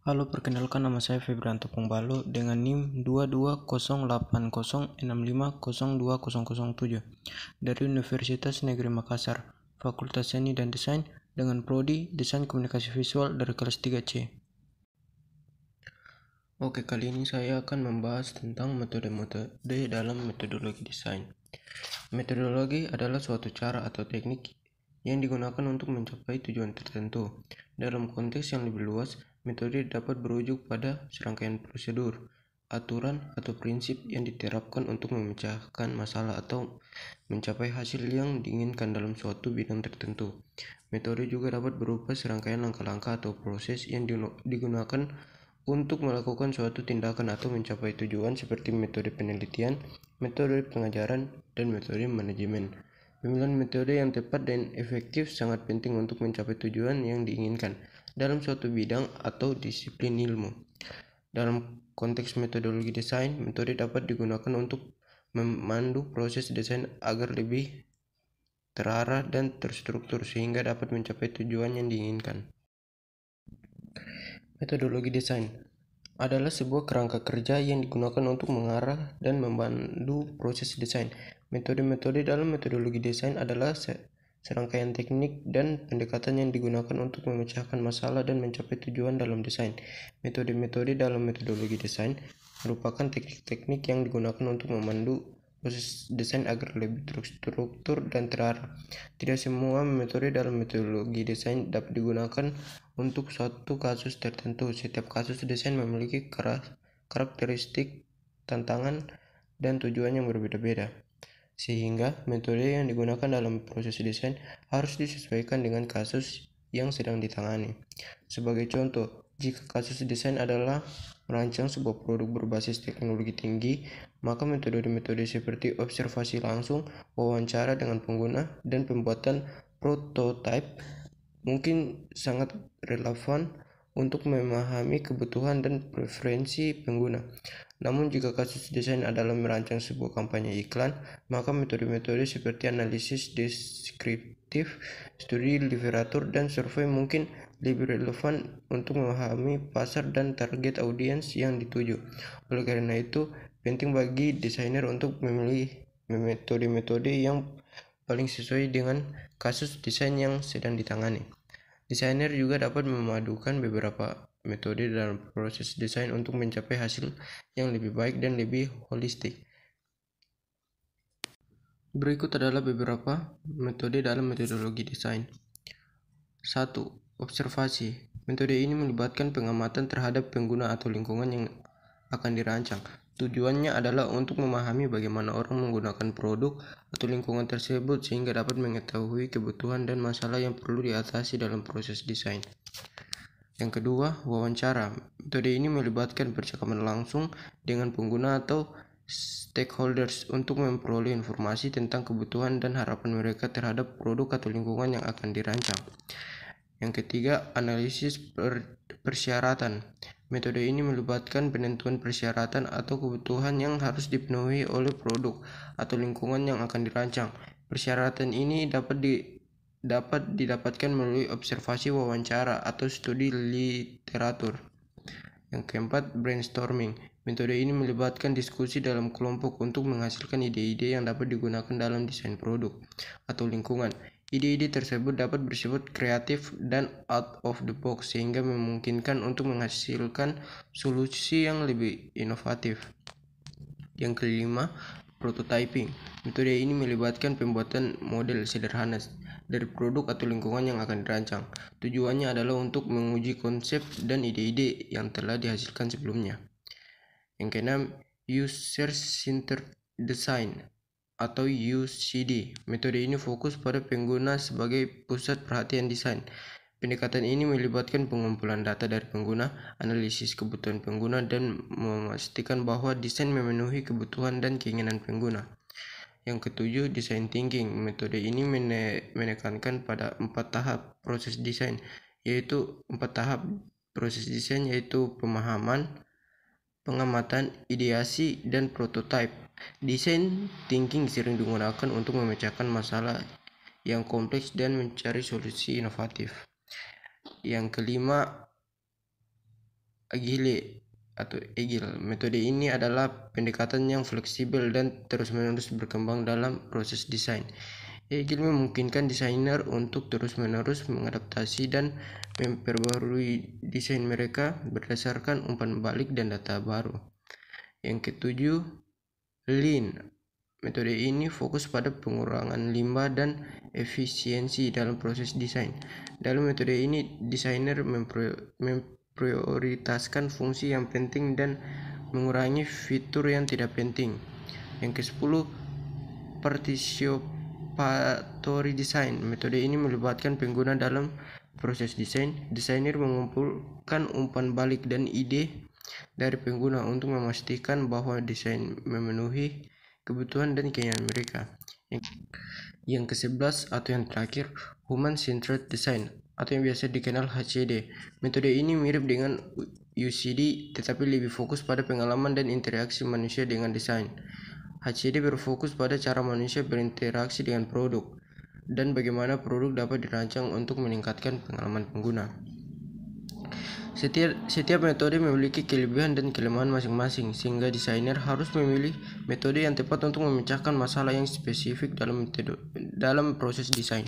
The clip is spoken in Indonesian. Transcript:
Halo, perkenalkan nama saya Febrianto Pongbalo dengan NIM 22086050502007 dari Universitas Negeri Makassar, Fakultas Seni dan Desain dengan Prodi Desain Komunikasi Visual dari kelas 3C. Oke, kali ini saya akan membahas tentang metode-metode dalam metodologi desain. Metodologi adalah suatu cara atau teknik yang digunakan untuk mencapai tujuan tertentu. Dalam konteks yang lebih luas, metode dapat berujuk pada serangkaian prosedur, aturan, atau prinsip yang diterapkan untuk memecahkan masalah atau mencapai hasil yang diinginkan dalam suatu bidang tertentu. Metode juga dapat berupa serangkaian langkah-langkah atau proses yang digunakan untuk melakukan suatu tindakan atau mencapai tujuan seperti metode penelitian, metode pengajaran, dan metode manajemen. Pemilihan metode yang tepat dan efektif sangat penting untuk mencapai tujuan yang diinginkan dalam suatu bidang atau disiplin ilmu. Dalam konteks metodologi desain, metode dapat digunakan untuk memandu proses desain agar lebih terarah dan terstruktur sehingga dapat mencapai tujuan yang diinginkan. Metodologi desain adalah sebuah kerangka kerja yang digunakan untuk mengarah dan memandu proses desain. Metode-metode dalam metodologi desain adalah serangkaian teknik dan pendekatan yang digunakan untuk memecahkan masalah dan mencapai tujuan dalam desain. Metode-metode dalam metodologi desain merupakan teknik-teknik yang digunakan untuk memandu proses desain agar lebih terstruktur dan terarah. Tidak semua metode dalam metodologi desain dapat digunakan untuk suatu kasus tertentu. Setiap kasus desain memiliki karakteristik, tantangan, dan tujuan yang berbeda-beda, sehingga metode yang digunakan dalam proses desain harus disesuaikan dengan kasus yang sedang ditangani. Sebagai contoh, jika kasus desain adalah merancang sebuah produk berbasis teknologi tinggi, maka metode-metode seperti observasi langsung, wawancara dengan pengguna, dan pembuatan prototipe mungkin sangat relevan untuk memahami kebutuhan dan preferensi pengguna. Namun jika kasus desain adalah merancang sebuah kampanye iklan, maka metode-metode seperti analisis deskriptif, studi literatur, dan survei mungkin lebih relevan untuk memahami pasar dan target audiens yang dituju. Oleh karena itu, penting bagi desainer untuk memilih metode-metode yang paling sesuai dengan kasus desain yang sedang ditangani. Desainer juga dapat memadukan beberapa metode dalam proses desain untuk mencapai hasil yang lebih baik dan lebih holistik. Berikut adalah beberapa metode dalam metodologi desain. 1. Observasi. Metode ini melibatkan pengamatan terhadap pengguna atau lingkungan yang akan dirancang. Tujuannya adalah untuk memahami bagaimana orang menggunakan produk atau lingkungan tersebut sehingga dapat mengetahui kebutuhan dan masalah yang perlu diatasi dalam proses desain. Yang kedua, wawancara. Metode ini melibatkan percakapan langsung dengan pengguna atau stakeholders untuk memperoleh informasi tentang kebutuhan dan harapan mereka terhadap produk atau lingkungan yang akan dirancang. Yang ketiga, analisis persyaratan. Metode ini melibatkan penentuan persyaratan atau kebutuhan yang harus dipenuhi oleh produk atau lingkungan yang akan dirancang. Persyaratan ini dapat didapatkan melalui observasi, wawancara, atau studi literatur. Yang keempat, brainstorming. Metode ini melibatkan diskusi dalam kelompok untuk menghasilkan ide-ide yang dapat digunakan dalam desain produk atau lingkungan. Ide-ide tersebut dapat bersifat kreatif dan out of the box sehingga memungkinkan untuk menghasilkan solusi yang lebih inovatif. Yang kelima, prototyping. Metode ini melibatkan pembuatan model sederhana dari produk atau lingkungan yang akan dirancang. Tujuannya adalah untuk menguji konsep dan ide-ide yang telah dihasilkan sebelumnya. Yang keenam, user-centered design atau UCD. Metode ini fokus pada pengguna sebagai pusat perhatian desain. Pendekatan ini melibatkan pengumpulan data dari pengguna, analisis kebutuhan pengguna, dan memastikan bahwa desain memenuhi kebutuhan dan keinginan pengguna. Yang ketujuh, design thinking. Metode ini menekankan pada 4 tahap proses desain, yaitu pemahaman, pengamatan, ideasi, dan prototipe. Design thinking sering digunakan untuk memecahkan masalah yang kompleks dan mencari solusi inovatif. Yang kelima, Agile. Metode ini adalah pendekatan yang fleksibel dan terus-menerus berkembang dalam proses desain. Agile memungkinkan desainer untuk terus-menerus mengadaptasi dan memperbarui desain mereka berdasarkan umpan balik dan data baru. Yang ketujuh, Lean. Metode ini fokus pada pengurangan limbah dan efisiensi dalam proses desain. Dalam metode ini, desainer memprioritaskan fungsi yang penting dan mengurangi fitur yang tidak penting. Yang ke-10, participatory design. Metode ini melibatkan pengguna dalam proses desain. Desainer mengumpulkan umpan balik dan ide dari pengguna untuk memastikan bahwa desain memenuhi kebutuhan dan keinginan mereka. Yang ke-11 atau yang terakhir, Human Centered Design atau yang biasa dikenal HCD. Metode ini mirip dengan UCD tetapi lebih fokus pada pengalaman dan interaksi manusia dengan desain. HCD berfokus pada cara manusia berinteraksi dengan produk dan bagaimana produk dapat dirancang untuk meningkatkan pengalaman pengguna. Setiap metode memiliki kelebihan dan kelemahan masing-masing, sehingga desainer harus memilih metode yang tepat untuk memecahkan masalah yang spesifik dalam proses desain.